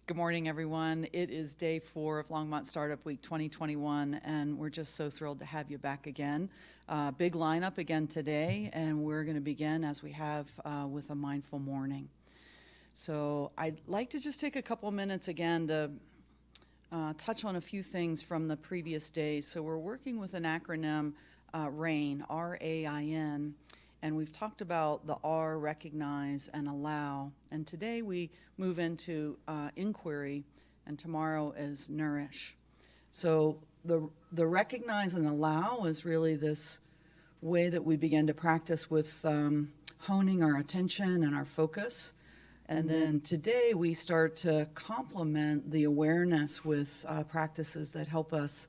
Good morning, everyone. It is day 4 of Longmont Startup Week 2021, and we're just so thrilled to have you back again. Big lineup again today, and we're going to begin as we have with a mindful morning. So I'd like to just take a couple minutes again to touch on a few things from the previous day. So we're working with an acronym, RAIN, R-A-I-N, and we've talked about the R, recognize, and allow. And today we move into inquiry, and tomorrow is nourish. So the recognize and allow is really this way that we begin to practice with honing our attention and our focus. And then today we start to complement the awareness with practices that help us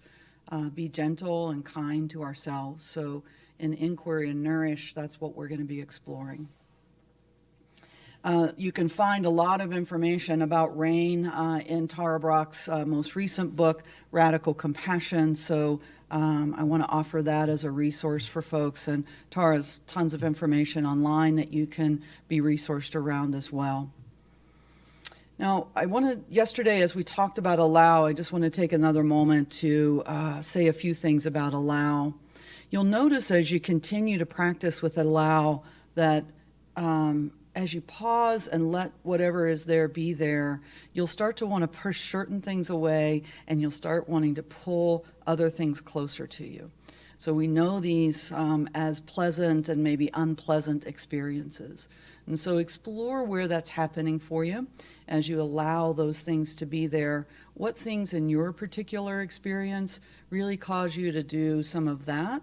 be gentle and kind to ourselves. So in Inquire and Nourish, that's what we're going to be exploring. You can find a lot of information about RAIN in Tara Brach's most recent book, Radical Compassion. So I want to offer that as a resource for folks. And Tara's tons of information online that you can be resourced around as well. Now, yesterday as we talked about allow, I just want to take another moment to say a few things about allow. You'll notice as you continue to practice with allow that as you pause and let whatever is there be there, you'll start to want to push certain things away and you'll start wanting to pull other things closer to you. So we know these as pleasant and maybe unpleasant experiences. And so explore where that's happening for you as you allow those things to be there. What things in your particular experience really cause you to do some of that,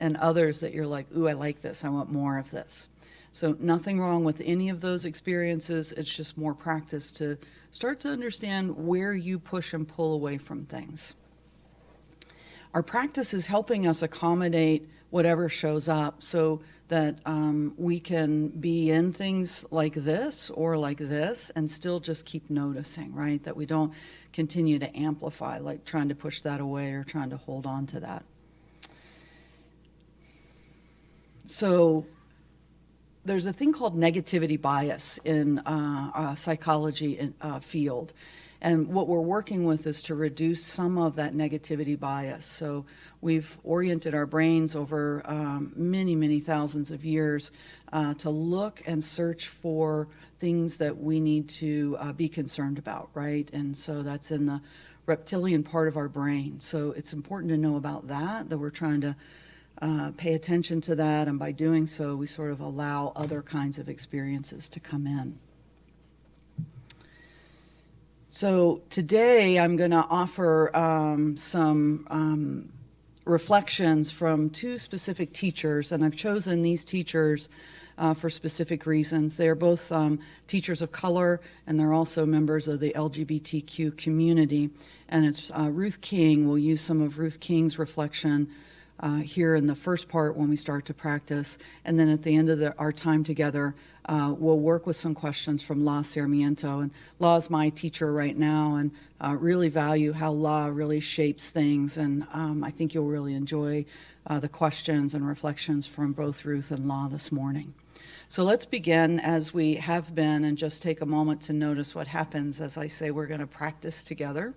and others that you're like, ooh, I like this, I want more of this. So nothing wrong with any of those experiences. It's just more practice to start to understand where you push and pull away from things. Our practice is helping us accommodate whatever shows up so that we can be in things like this or like this and still just keep noticing, right? That we don't continue to amplify, like trying to push that away or trying to hold on to that. So there's a thing called negativity bias in psychology field. And what we're working with is to reduce some of that negativity bias. So we've oriented our brains over many, many thousands of years to look and search for things that we need to be concerned about, right? And so that's in the reptilian part of our brain. So it's important to know about that we're trying to pay attention to that. And by doing so, we sort of allow other kinds of experiences to come in. So today I'm going to offer some reflections from two specific teachers, and I've chosen these teachers for specific reasons. They are both teachers of color, and they're also members of the LGBTQ community. And it's Ruth King. We'll use some of Ruth King's reflection here in the first part when we start to practice, and then at the end of our time together, we'll work with some questions from La Sarmiento. And La is my teacher right now, and really value how La really shapes things, and I think you'll really enjoy the questions and reflections from both Ruth and La this morning. So let's begin as we have been and just take a moment to notice what happens as I say we're going to practice together.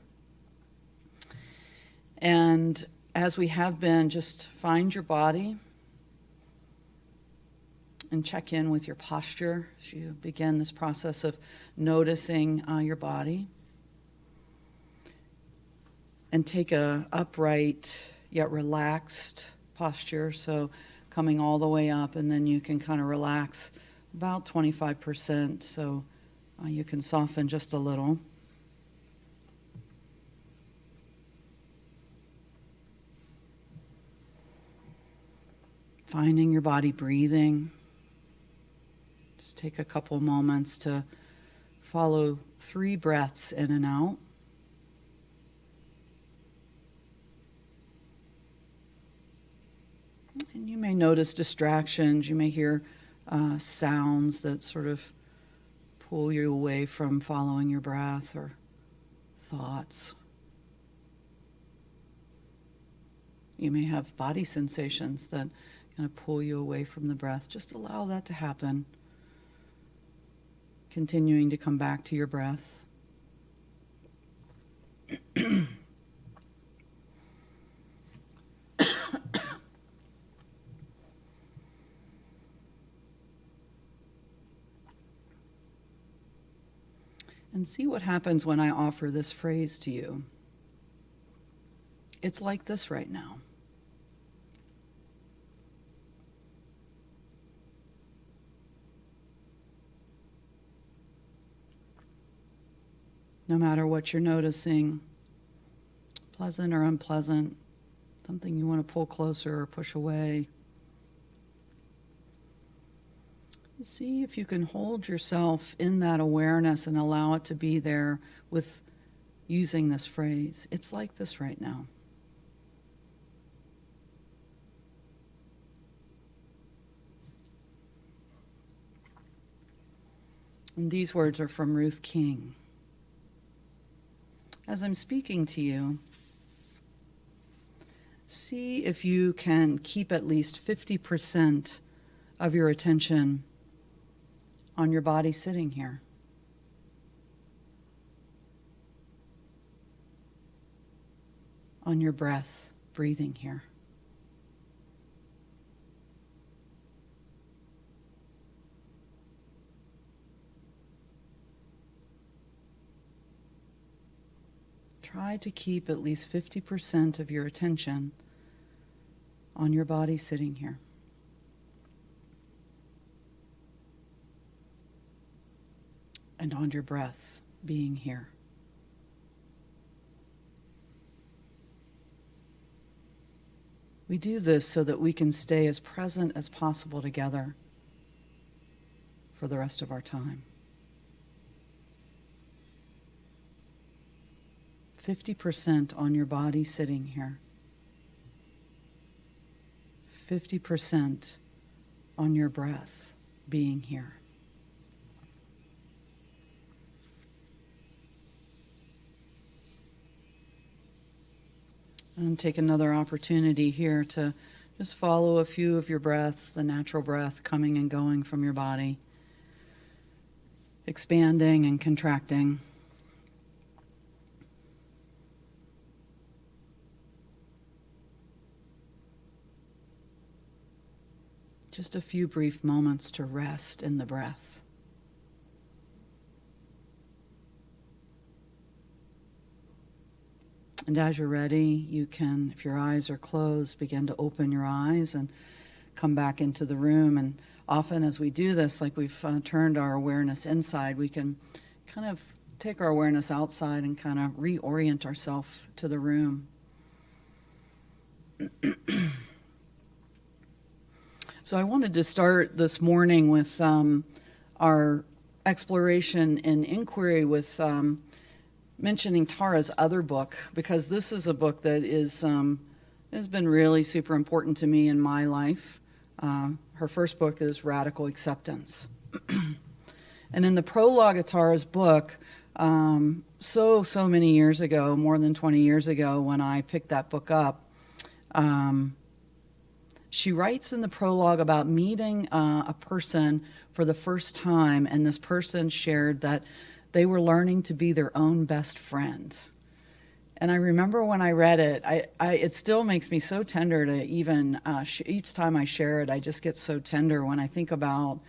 And as we have been, just find your body and check in with your posture as you begin this process of noticing your body. And take a upright yet relaxed posture, so coming all the way up, and then you can kind of relax about 25%, so you can soften just a little. Finding your body breathing. Just take a couple moments to follow 3 breaths in and out. And you may notice distractions. You may hear sounds that sort of pull you away from following your breath, or thoughts. You may have body sensations that kind of pull you away from the breath. Just allow that to happen. Continuing to come back to your breath. And see what happens when I offer this phrase to you. It's like this right now. No matter what you're noticing, pleasant or unpleasant, something you want to pull closer or push away. See if you can hold yourself in that awareness and allow it to be there with using this phrase. It's like this right now. And these words are from Ruth King. As I'm speaking to you, see if you can keep at least 50% of your attention on your body sitting here. On your breath, breathing here. Try to keep at least 50% of your attention on your body sitting here. And on your breath being here. We do this so that we can stay as present as possible together for the rest of our time. 50% on your body sitting here. 50% on your breath being here. And take another opportunity here to just follow a few of your breaths, the natural breath coming and going from your body, expanding and contracting. Just a few brief moments to rest in the breath. And as you're ready, you can, if your eyes are closed, begin to open your eyes and come back into the room. And often as we do this, like we've turned our awareness inside, we can kind of take our awareness outside and kind of reorient ourselves to the room. So I wanted to start this morning with our exploration in inquiry with mentioning Tara's other book, because this is a book that has been really super important to me in my life. Her first book is Radical Acceptance. And in the prologue of Tara's book, so many years ago, more than 20 years ago, when I picked that book up, she writes in the prologue about meeting a person for the first time, and this person shared that they were learning to be their own best friend. And I remember when I read it, it still makes me so tender to even, each time I share it, I just get so tender when I think about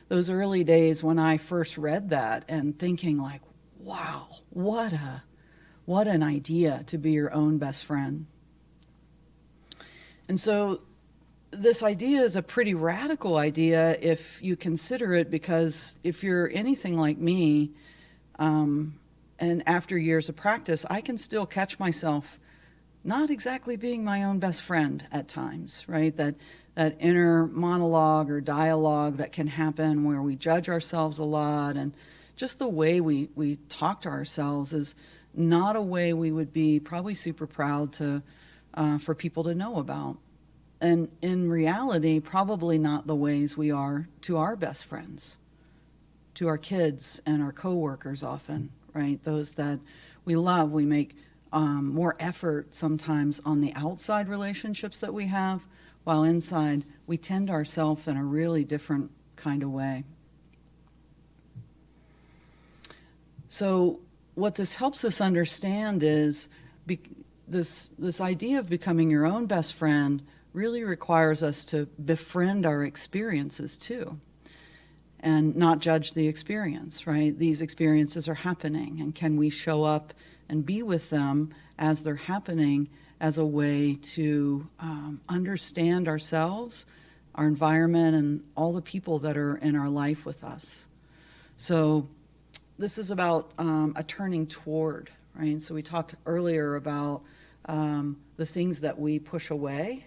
those early days when I first read that and thinking like, wow, what an idea to be your own best friend. And so this idea is a pretty radical idea if you consider it, because if you're anything like me, and after years of practice, I can still catch myself not exactly being my own best friend at times, right? That inner monologue or dialogue that can happen where we judge ourselves a lot, and just the way we talk to ourselves is not a way we would be probably super proud to for people to know about. And in reality, probably not the ways we are to our best friends, to our kids and our coworkers often, right? Those that we love, we make more effort sometimes on the outside relationships that we have, while inside we tend ourselves in a really different kind of way. So what this helps us understand is this idea of becoming your own best friend really requires us to befriend our experiences too, and not judge the experience, right? These experiences are happening, and can we show up and be with them as they're happening as a way to understand ourselves, our environment, and all the people that are in our life with us. So this is about a turning toward, right? So we talked earlier about the things that we push away,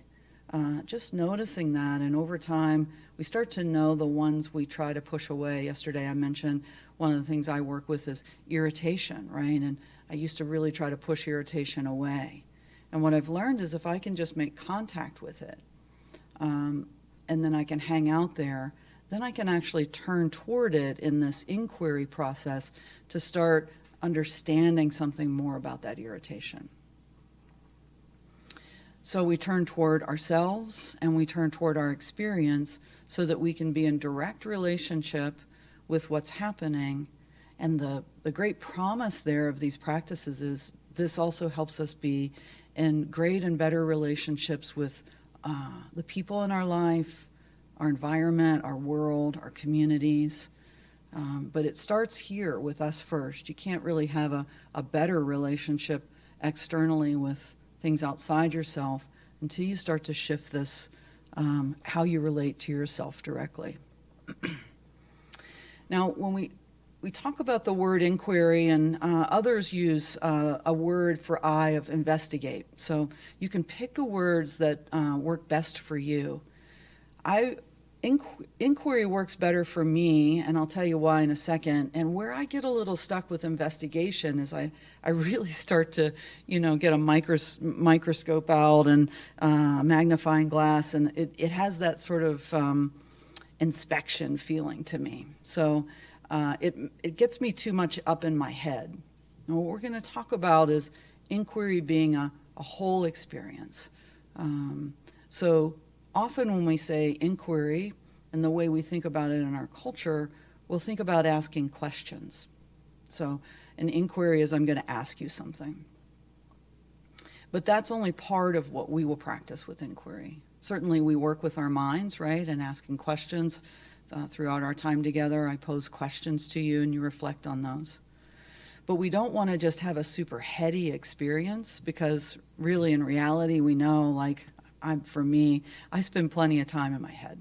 just noticing that, and over time we start to know the ones we try to push away. Yesterday I mentioned one of the things I work with is irritation, right? And I used to really try to push irritation away. And what I've learned is if I can just make contact with it, and then I can hang out there, then I can actually turn toward it in this inquiry process to start understanding something more about that irritation. So we turn toward ourselves and we turn toward our experience so that we can be in direct relationship with what's happening. And the great promise there of these practices is this also helps us be in great and better relationships with the people in our life, our environment, our world, our communities. But it starts here with us first. You can't really have a better relationship externally with things outside yourself until you start to shift this, how you relate to yourself directly. Now, when we talk about the word inquiry, and others use a word for I of investigate. So you can pick the words that work best for you. Inquiry works better for me, and I'll tell you why in a second. And where I get a little stuck with investigation is I really start to, get a microscope out and a magnifying glass, and it has that sort of inspection feeling to me. So it gets me too much up in my head. And what we're going to talk about is inquiry being a whole experience. So often when we say inquiry, and the way we think about it in our culture, we'll think about asking questions. So an inquiry is I'm going to ask you something. But that's only part of what we will practice with inquiry. Certainly we work with our minds, right, and asking questions. Throughout our time together, I pose questions to you and you reflect on those. But we don't want to just have a super heady experience, because really in reality we know, for me, I spend plenty of time in my head.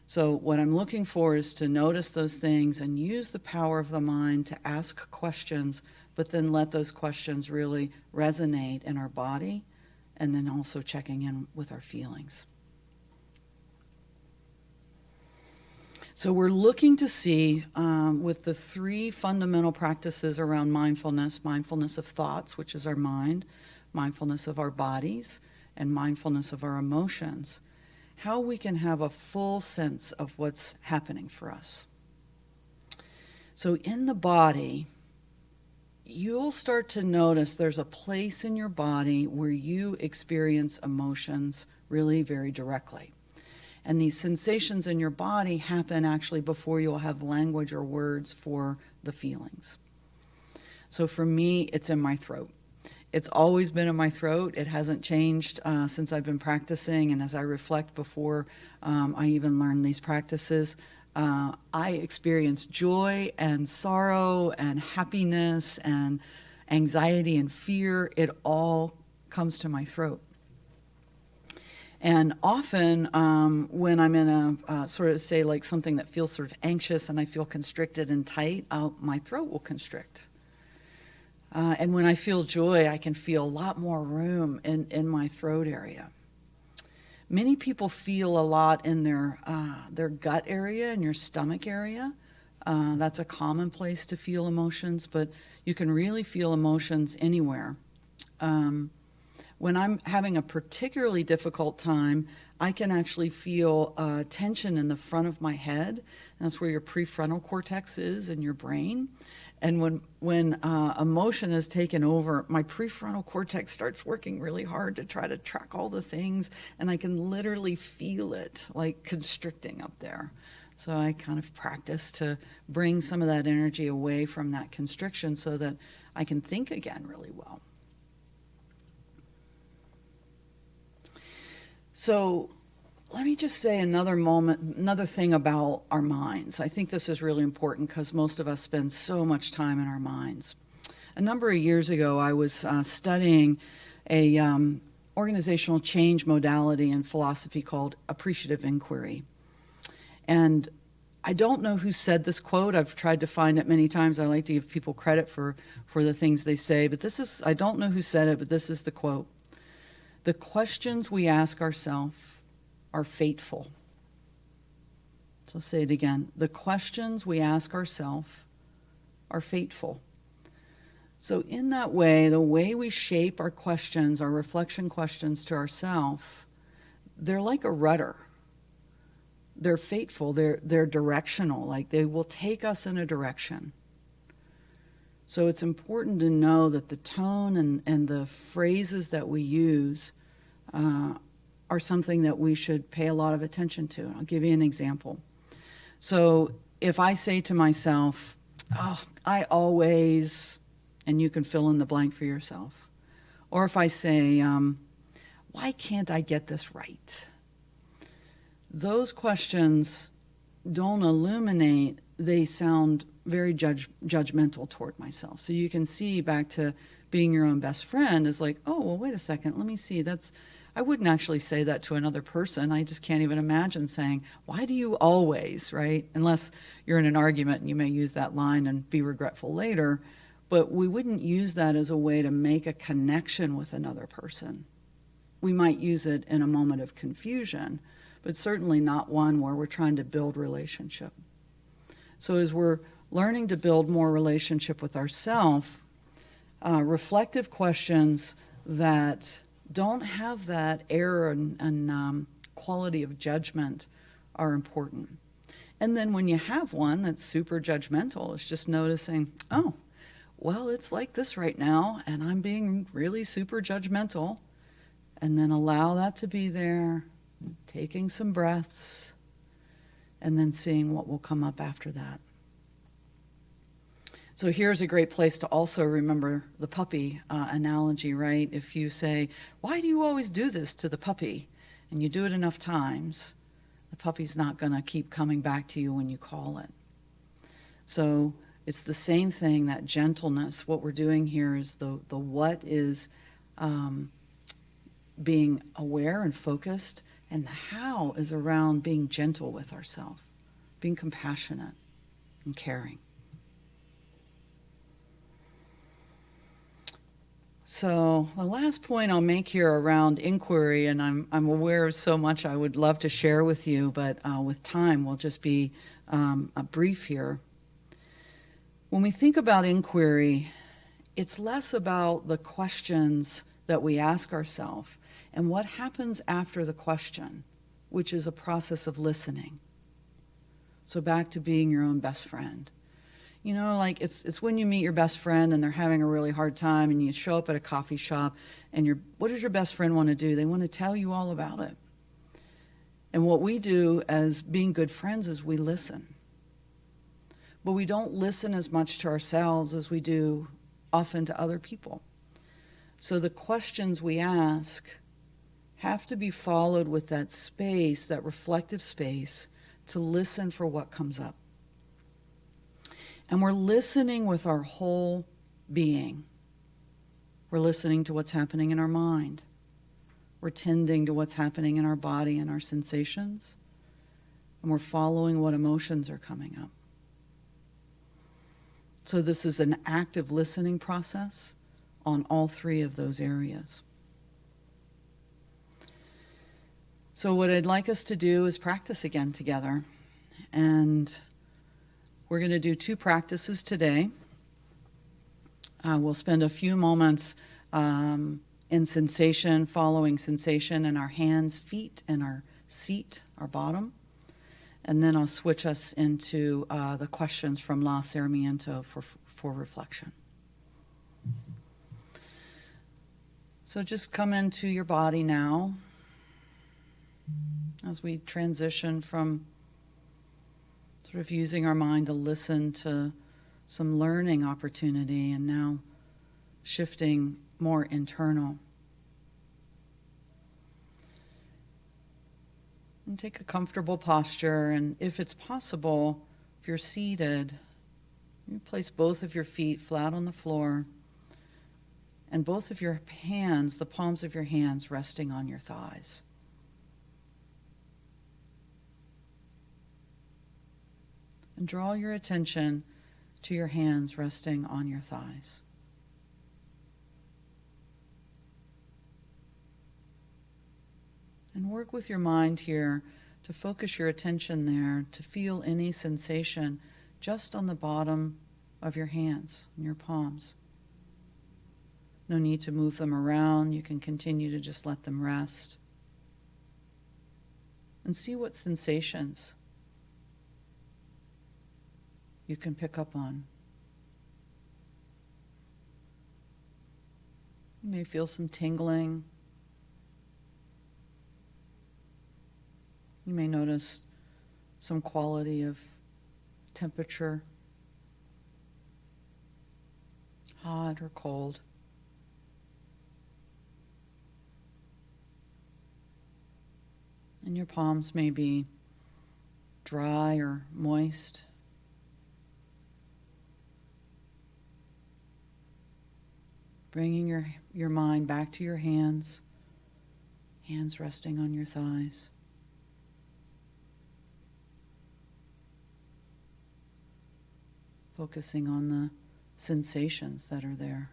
So what I'm looking for is to notice those things and use the power of the mind to ask questions, but then let those questions really resonate in our body, and then also checking in with our feelings. So we're looking to see, with the three fundamental practices around mindfulness of thoughts, which is our mind, mindfulness of our bodies, and mindfulness of our emotions, how we can have a full sense of what's happening for us. So in the body, you'll start to notice there's a place in your body where you experience emotions really very directly. And these sensations in your body happen actually before you'll have language or words for the feelings. So for me, it's in my throat. It's always been in my throat. It hasn't changed since I've been practicing. And as I reflect before I even learned these practices, I experience joy and sorrow and happiness and anxiety and fear. It all comes to my throat. And often when I'm in a sort of say like something that feels sort of anxious and I feel constricted and tight, my throat will constrict. And when I feel joy, I can feel a lot more room in my throat area. Many people feel a lot in their gut area and your stomach area. That's a common place to feel emotions, but you can really feel emotions anywhere. When I'm having a particularly difficult time, I can actually feel tension in the front of my head. And that's where your prefrontal cortex is in your brain. And when emotion is taken over, my prefrontal cortex starts working really hard to try to track all the things, and I can literally feel it like constricting up there. So I kind of practice to bring some of that energy away from that constriction so that I can think again really well. So let me just say another thing about our minds. I think this is really important because most of us spend so much time in our minds. A number of years ago, I was studying a organizational change modality and philosophy called appreciative inquiry. And I don't know who said this quote. I've tried to find it many times. I like to give people credit for the things they say, but I don't know who said it, but this is the quote. The questions we ask ourselves are fateful. So I'll say it again. The questions we ask ourselves are fateful. So in that way, the way we shape our questions, our reflection questions to ourselves, they're like a rudder. They're fateful, they're directional, like they will take us in a direction. So it's important to know that the tone and the phrases that we use are something that we should pay a lot of attention to. I'll give you an example. So if I say to myself, oh, I always, and you can fill in the blank for yourself. Or if I say, why can't I get this right? Those questions don't illuminate, they sound very judgmental toward myself. So you can see back to being your own best friend is like, oh, well, wait a second, let me see. I wouldn't actually say that to another person. I just can't even imagine saying, why do you always, right? Unless you're in an argument and you may use that line and be regretful later. But we wouldn't use that as a way to make a connection with another person. We might use it in a moment of confusion, but certainly not one where we're trying to build relationship. So as we're learning to build more relationship with ourselves, reflective questions that don't have that air and quality of judgment are important. And then when you have one that's super judgmental, it's just noticing, oh, well, it's like this right now, and I'm being really super judgmental. And then allow that to be there, taking some breaths, and then seeing what will come up after that. So here's a great place to also remember the puppy analogy, right? If you say, why do you always do this to the puppy? And you do it enough times, the puppy's not going to keep coming back to you when you call it. So it's the same thing, that gentleness. What we're doing here is the what is being aware and focused, and the how is around being gentle with ourselves, being compassionate and caring. So the last point I'll make here around inquiry, and I'm aware of so much I would love to share with you, but with time we'll just be a brief here. When we think about inquiry, it's less about the questions that we ask ourselves and what happens after the question, which is a process of listening. So back to being your own best friend. You know, like it's when you meet your best friend and they're having a really hard time and you show up at a coffee shop and what does your best friend want to do? They want to tell you all about it. And what we do as being good friends is we listen. But we don't listen as much to ourselves as we do often to other people. So the questions we ask have to be followed with that space, that reflective space, to listen for what comes up. And we're listening with our whole being. We're listening to what's happening in our mind. We're tending to what's happening in our body and our sensations. And we're following what emotions are coming up. So this is an active listening process on all three of those areas. So what I'd like us to do is practice again together. And we're going to do 2 practices today. We'll spend a few moments in sensation, following sensation in our hands, feet, and our seat, our bottom. And then I'll switch us into the questions from La Sarmiento for reflection. So just come into your body now as we transition from Sort of using our mind to listen to some learning opportunity, and now shifting more internal. And take a comfortable posture, and if it's possible, if you're seated, you place both of your feet flat on the floor and both of your hands, the palms of your hands, resting on your thighs. And draw your attention to your hands resting on your thighs. And work with your mind here to focus your attention there, to feel any sensation just on the bottom of your hands, in your palms. No need to move them around. You can continue to just let them rest. And see what sensations you can pick up on. You may feel some tingling. You may notice some quality of temperature, hot or cold. And your palms may be dry or moist. Bringing your mind back to your hands, hands resting on your thighs. Focusing on the sensations that are there.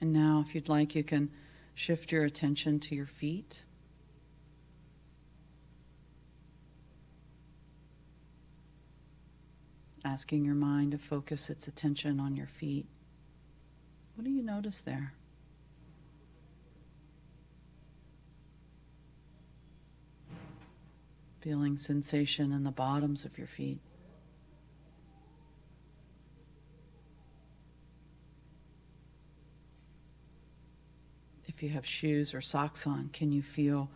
And now, if you'd like, you can shift your attention to your feet. Asking your mind to focus its attention on your feet. What do you notice there? Feeling sensation in the bottoms of your feet. If you have shoes or socks on, can you feel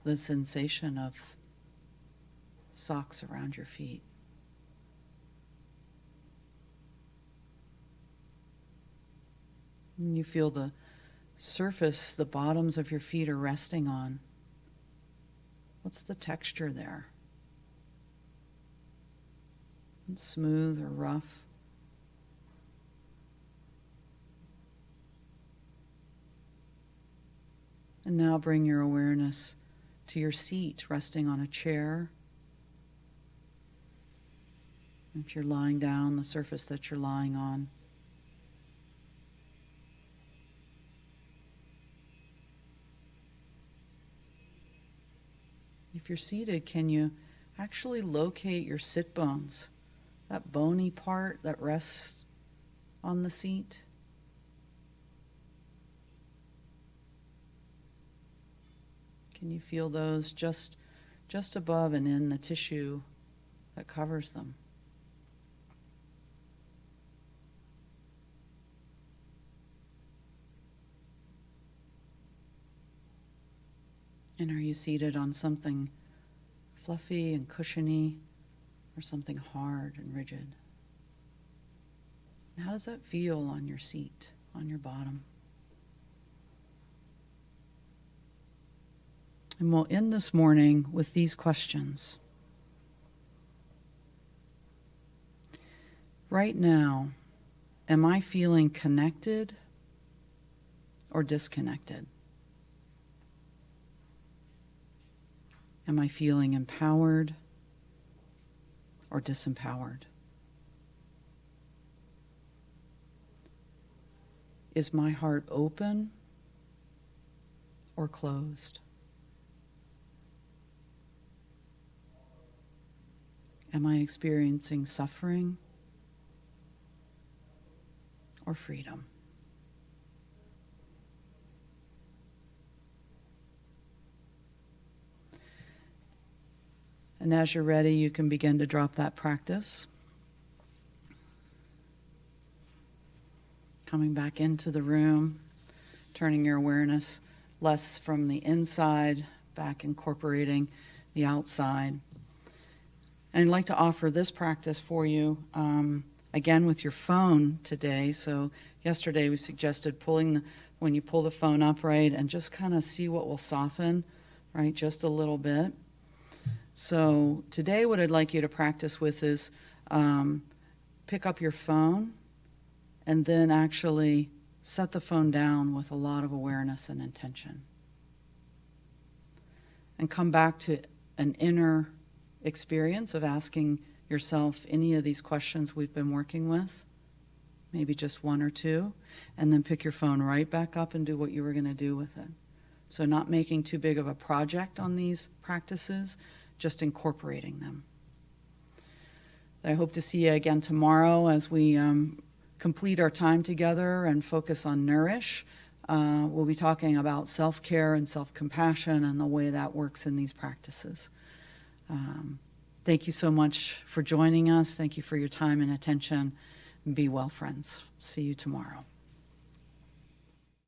the sensation of socks around your feet? When you feel the surface the bottoms of your feet are resting on, what's the texture there? It's smooth or rough? And now bring your awareness to your seat resting on a chair. If you're lying down, the surface that you're lying on. If you're seated, can you actually locate your sit bones, that bony part that rests on the seat? Can you feel those just above and in the tissue that covers them? And are you seated on something fluffy and cushiony or something hard and rigid? And how does that feel on your seat, on your bottom? And we'll end this morning with these questions. Right now, am I feeling connected or disconnected? Am I feeling empowered or disempowered? Is my heart open or closed? Am I experiencing suffering or freedom? And as you're ready, you can begin to drop that practice. Coming back into the room, turning your awareness less from the inside, back incorporating the outside. And I'd like to offer this practice for you, again with your phone today. So yesterday we suggested when you pull the phone up, right, and just kind of see what will soften, right, just a little bit. So today what I'd like you to practice with is pick up your phone and then actually set the phone down with a lot of awareness and intention. And come back to an inner experience of asking yourself any of these questions we've been working with, maybe just one or two, and then pick your phone right back up and do what you were going to do with it. So not making too big of a project on these practices, just incorporating them. I hope to see you again tomorrow as we complete our time together and focus on Nourish. We'll be talking about self-care and self-compassion and the way that works in these practices. Thank you so much for joining us. Thank you for your time and attention. Be well, friends. See you tomorrow.